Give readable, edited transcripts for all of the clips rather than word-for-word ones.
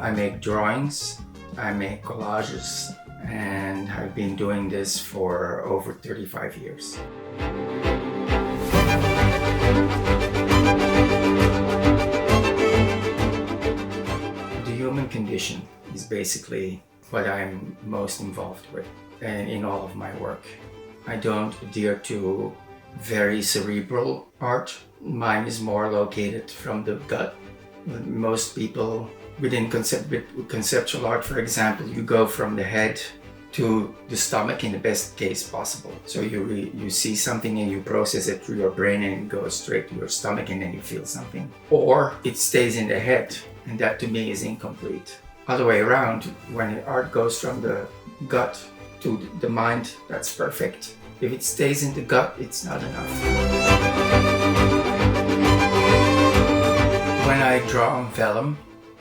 I make drawings, I make collages, and I've been doing this for over 35 years. The human condition is basically what I'm most involved with in all of my work. I don't adhere to very cerebral art. Mine is more located from the gut. Most people within conceptual art, for example, you go from the head to the stomach in the best case possible. So you see something and you process it through your brain and it goes straight to your stomach and then you feel something. Or it stays in the head, and that to me is incomplete. Other way around, when art goes from the gut to the mind, that's perfect. If it stays in the gut, it's not enough. When I draw on vellum,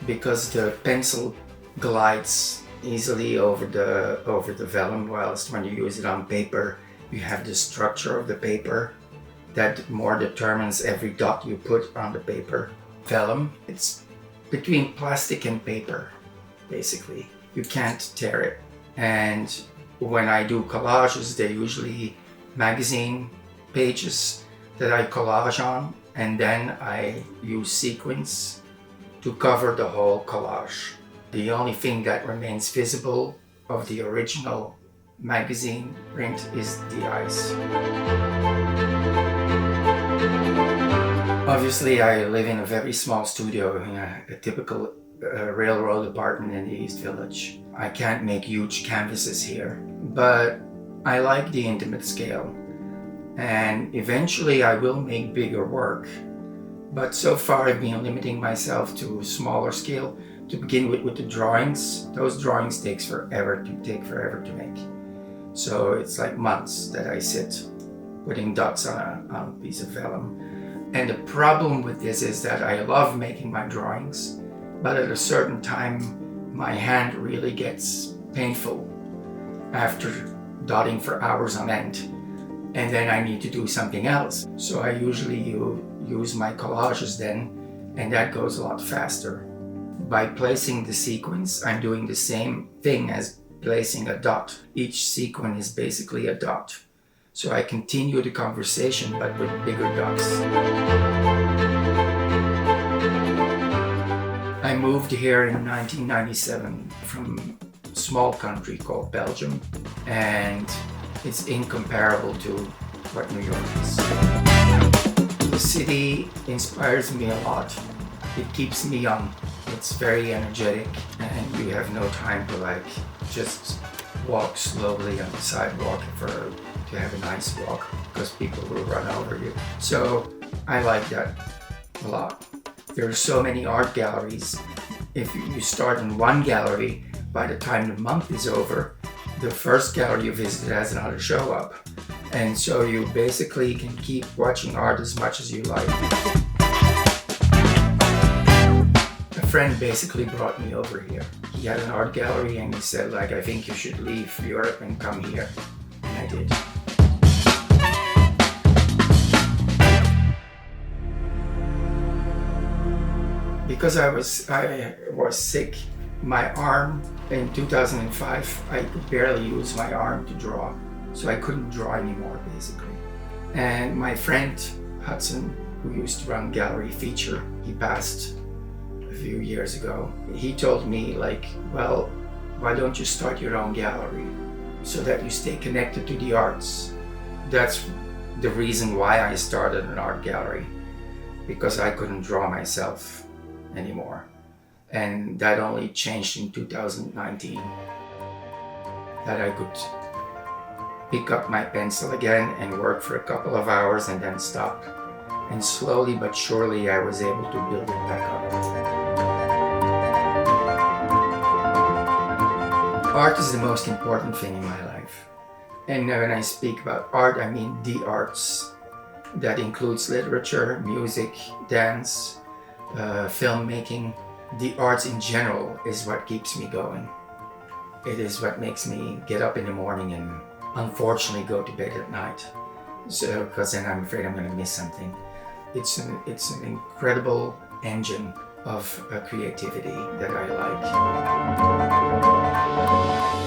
because the pencil glides easily over the vellum, whilst when you use it on paper, you have the structure of the paper that more determines every dot you put on the paper. Vellum, it's between plastic and paper, basically. You can't tear it. And when I do collages, they're usually magazine pages that I collage on, and then I use sequins to cover the whole collage. The only thing that remains visible of the original magazine print is the eyes. Obviously, I live in a very small studio in a typical railroad apartment in the East Village. I can't make huge canvases here, but I like the intimate scale. And eventually I will make bigger work. But so far I've been limiting myself to smaller scale. To begin with the drawings, those drawings take forever to make. So it's like months that I sit putting dots on a piece of vellum. And the problem with this is that I love making my drawings, but at a certain time my hand really gets painful after dotting for hours on end. And then I need to do something else. So I usually use my collages then, and that goes a lot faster. By placing the sequins, I'm doing the same thing as placing a dot. Each sequin is basically a dot. So I continue the conversation, but with bigger dots. I moved here in 1997 from a small country called Belgium, and it's incomparable to what New York is. The city inspires me a lot. It keeps me young. It's very energetic, and you have no time to just walk slowly on the sidewalk to have a nice walk, because people will run over you. So I like that a lot. There are so many art galleries. If you start in one gallery, by the time the month is over, the first gallery you visit has another show up. And so you basically can keep watching art as much as you like. A friend basically brought me over here. He had an art gallery and he said, I think you should leave Europe and come here. And I did. Because I was sick, my arm in 2005, I could barely use my arm to draw. So I couldn't draw anymore, basically. And my friend Hudson, who used to run Gallery Feature, he passed a few years ago. He told me, well, why don't you start your own gallery so that you stay connected to the arts? That's the reason why I started an art gallery, because I couldn't draw myself anymore. And that only changed in 2019, that I could pick up my pencil again and work for a couple of hours and then stop. And slowly but surely I was able to build it back up. Art is the most important thing in my life. And when I speak about art, I mean the arts. That includes literature, music, dance, filmmaking. The arts in general is what keeps me going. It is what makes me get up in the morning and unfortunately go to bed at night. So, because then I'm afraid I'm going to miss something. It's an incredible engine of creativity that I like.